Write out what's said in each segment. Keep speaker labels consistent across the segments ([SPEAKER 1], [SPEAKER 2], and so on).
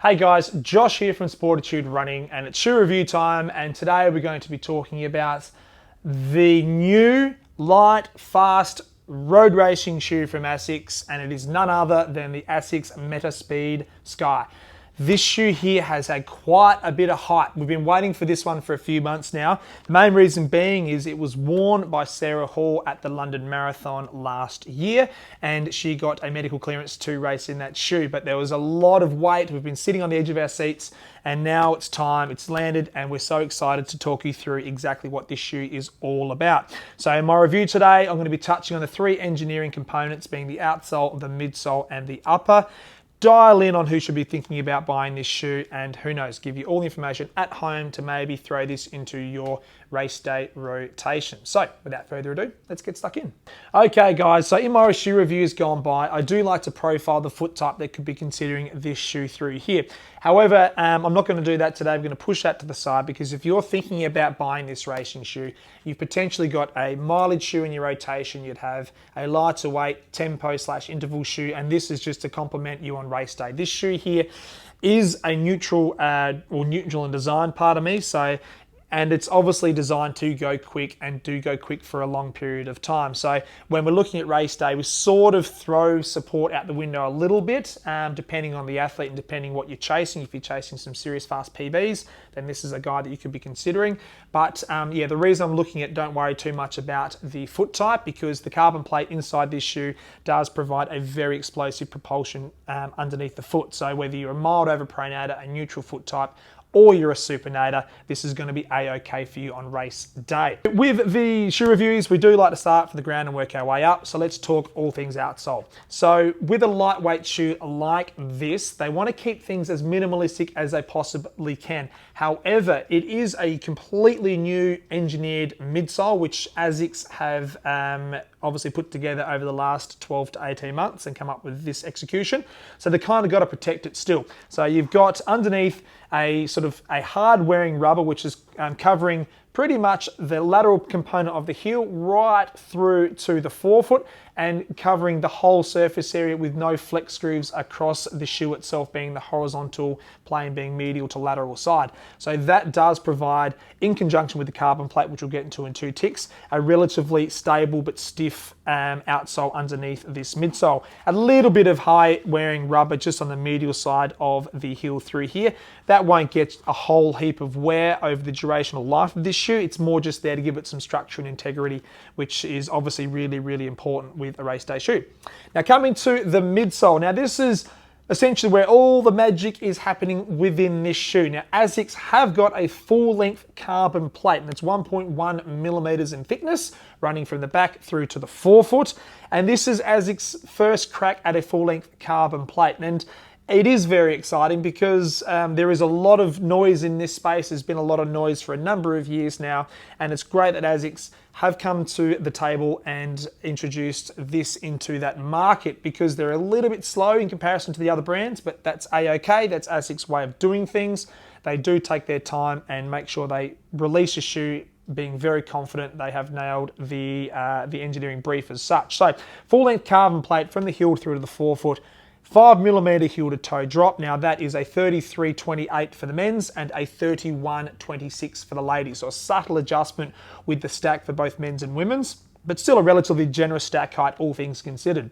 [SPEAKER 1] Hey guys, Josh here from Sportitude Running, and it's shoe review time, and today we're going to be talking about the new light, fast road racing shoe from Asics, and it is none other than the Asics MetaSpeed Sky. This shoe here has had quite a bit of hype. We've been waiting for this one for a few months now. The main reason being is it was worn by Sarah Hall at the London Marathon last year, and she got a medical clearance to race in that shoe. But there was a lot of weight. We've been sitting on the edge of our seats, and now it's time. It's landed, and we're so excited to talk you through exactly what this shoe is all about. So in my review today, I'm going to be touching on the three engineering components, being the outsole, the midsole, and the upper. Dial in on who should be thinking about buying this shoe, and who knows, give you all the information at home to maybe throw this into your race day rotation. So without further ado, let's get stuck in. Okay guys, so in my shoe reviews gone by, I do like to profile the foot type that could be considering this shoe through here. However, I'm not going to do that today. I'm going to push that to the side, because if you're thinking about buying this racing shoe, you've potentially got a mileage shoe in your rotation. You'd have a lighter weight tempo/interval shoe, and this is just to complement you on race day. This shoe here is a neutral in design, pardon me. And it's obviously designed to go quick, and do go quick for a long period of time. So when we're looking at race day, we sort of throw support out the window a little bit, depending on the athlete and depending what you're chasing. If you're chasing some serious fast PBs, then this is a guy that you could be considering. But yeah, the reason I'm looking at, don't worry too much about the foot type, because the carbon plate inside this shoe does provide a very explosive propulsion underneath the foot. So whether you're a mild overpronator, a neutral foot type, or you're a supinator, this is going to be a-okay for you on race day. With the shoe reviews, we do like to start from the ground and work our way up. So let's talk all things outsole. So with a lightweight shoe like this, they want to keep things as minimalistic as they possibly can. However, it is a completely new engineered midsole, which Asics have obviously put together over the last 12 to 18 months and come up with this execution. So they kind of got to protect it still. So you've got underneath a sort of a hard wearing rubber, which is covering pretty much the lateral component of the heel right through to the forefoot, and covering the whole surface area with no flex grooves across the shoe itself, being the horizontal plane being medial to lateral side. So that does provide, in conjunction with the carbon plate, which we'll get into in two ticks, a relatively stable but stiff outsole underneath this midsole. A little bit of high wearing rubber just on the medial side of the heel through here. That won't get a whole heap of wear over the durational life of this shoe. It's more just there to give it some structure and integrity, which is obviously really, really important with a race day shoe. Now coming to the midsole. Now this is essentially where all the magic is happening within this shoe. Now Asics have got a full length carbon plate, and it's 1.1 millimeters in thickness, running from the back through to the forefoot. And this is Asics' first crack at a full length carbon plate. And it is very exciting because there is a lot of noise in this space. There's been a lot of noise for a number of years now, and it's great that Asics have come to the table and introduced this into that market, because they're a little bit slow in comparison to the other brands, but that's a-okay. That's Asics' way of doing things. They do take their time and make sure they release a shoe being very confident they have nailed the engineering brief as such. So full length carbon plate from the heel through to the forefoot, 5 millimeter heel to toe drop. Now that is a 33.28 for the men's and a 31.26 for the ladies. So a subtle adjustment with the stack for both men's and women's, but still a relatively generous stack height, all things considered.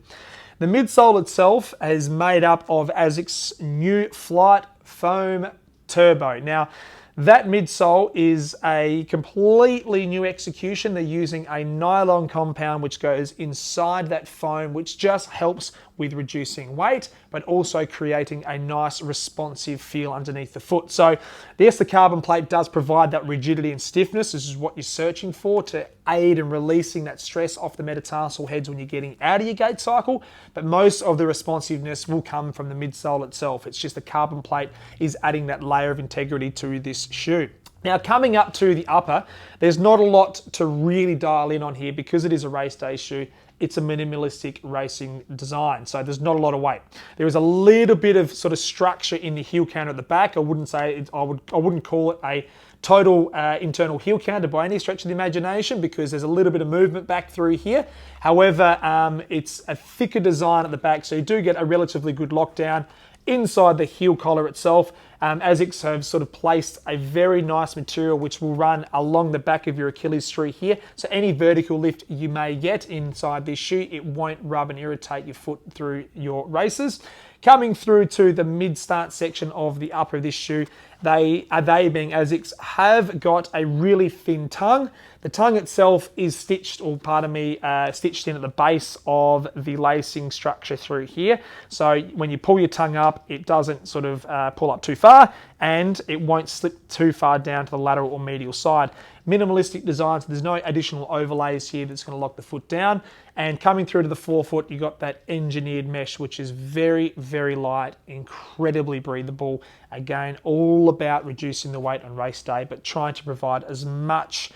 [SPEAKER 1] The midsole itself is made up of Asics' new Flight Foam Turbo. Now that midsole is a completely new execution. They're using a nylon compound which goes inside that foam, which just helps with reducing weight, but also creating a nice responsive feel underneath the foot. So yes, the carbon plate does provide that rigidity and stiffness. This is what you're searching for to aid in releasing that stress off the metatarsal heads when you're getting out of your gait cycle. But most of the responsiveness will come from the midsole itself. It's just the carbon plate is adding that layer of integrity to this shoe. Now coming up to the upper, there's not a lot to really dial in on here because it is a race day shoe. It's a minimalistic racing design, so there's not a lot of weight. There is a little bit of sort of structure in the heel counter at the back. I wouldn't say I wouldn't call it a total internal heel counter by any stretch of the imagination, because there's a little bit of movement back through here. However, it's a thicker design at the back, so you do get a relatively good lockdown. inside the heel collar itself, Asics have sort of placed a very nice material which will run along the back of your Achilles tree here. So any vertical lift you may get inside this shoe, it won't rub and irritate your foot through your races. Coming through to the mid-start section of the upper of this shoe, they being Asics, have got a really thin tongue. The tongue itself is stitched in at the base of the lacing structure through here. So when you pull your tongue up, it doesn't sort of pull up too far, and it won't slip too far down to the lateral or medial side. Minimalistic design, so there's no additional overlays here that's going to lock the foot down. And coming through to the forefoot, you got that engineered mesh, which is very, very light, incredibly breathable. Again, all about reducing the weight on race day, but trying to provide as much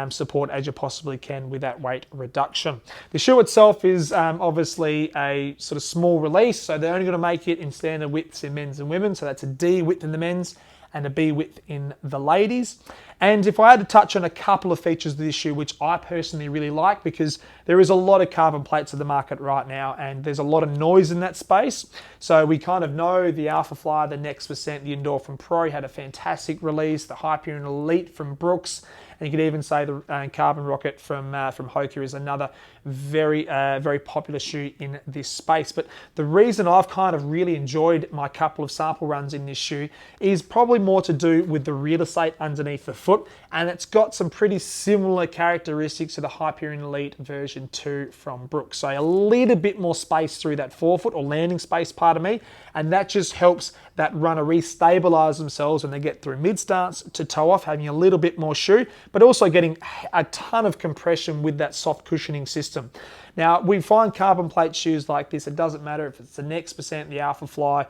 [SPEAKER 1] support as you possibly can with that weight reduction. The shoe itself is obviously a sort of small release, so they're only going to make it in standard widths in men's and women. So that's a D width in the men's and a B width in the ladies. And if I had to touch on a couple of features of this shoe, which I personally really like, because there is a lot of carbon plates in the market right now, and there's a lot of noise in that space. So we kind of know the Alpha Fly, the Next Percent, the Endorphin Pro had a fantastic release, the Hyperion Elite from Brooks, and you could even say the Carbon Rocket from Hoka is another very popular shoe in this space. But the reason I've kind of really enjoyed my couple of sample runs in this shoe is probably more to do with the real estate underneath the foot, and it's got some pretty similar characteristics to the Hyperion Elite version 2 from Brooks. So a little bit more space through that forefoot, or landing space, pardon me, and that just helps that runner re-stabilize themselves when they get through mid-starts to toe off, having a little bit more shoe, but also getting a ton of compression with that soft cushioning system. Now, we find carbon plate shoes like this, it doesn't matter if it's the Next Percent, the Alpha Fly,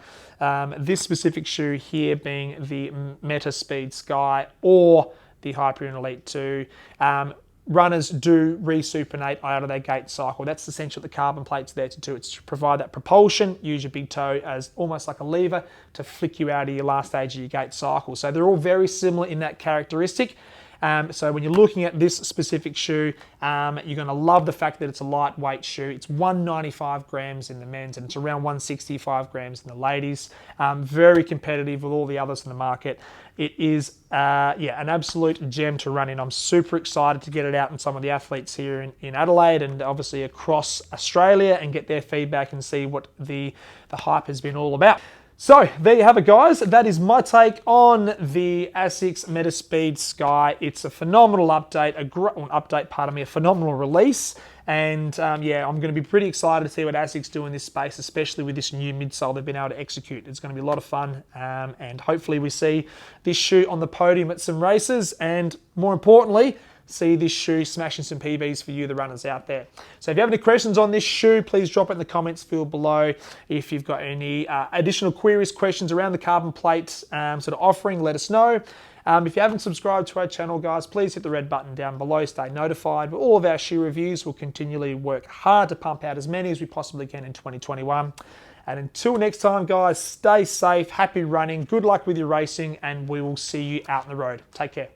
[SPEAKER 1] this specific shoe here being the MetaSpeed Sky or the Hyperion Elite 2, runners do resupinate out of their gait cycle. That's essentially what the carbon plate's there to do. It's to provide that propulsion, use your big toe as almost like a lever to flick you out of your last stage of your gait cycle. So they're all very similar in that characteristic. So when you're looking at this specific shoe, you're going to love the fact that it's a lightweight shoe. It's 195 grams in the men's and it's around 165 grams in the ladies. Very competitive with all the others in the market. It is an absolute gem to run in. I'm super excited to get it out in some of the athletes here in Adelaide and obviously across Australia and get their feedback and see what the hype has been all about. So there you have it, guys. That is my take on the Asics MetaSpeed Sky. It's a phenomenal update, a phenomenal release. And I'm going to be pretty excited to see what Asics do in this space, especially with this new midsole they've been able to execute. It's going to be a lot of fun, and hopefully we see this shoe on the podium at some races, and more importantly, see this shoe smashing some PBs for you, the runners out there. So if you have any questions on this shoe, please drop it in the comments field below. If you've got any additional queries, questions around the carbon plate sort of offering, let us know. If you haven't subscribed to our channel, guys, please hit the red button down below, stay notified. With all of our shoe reviews, we'll continually work hard to pump out as many as we possibly can in 2021. And until next time, guys, stay safe, happy running, good luck with your racing, and we will see you out on the road. Take care.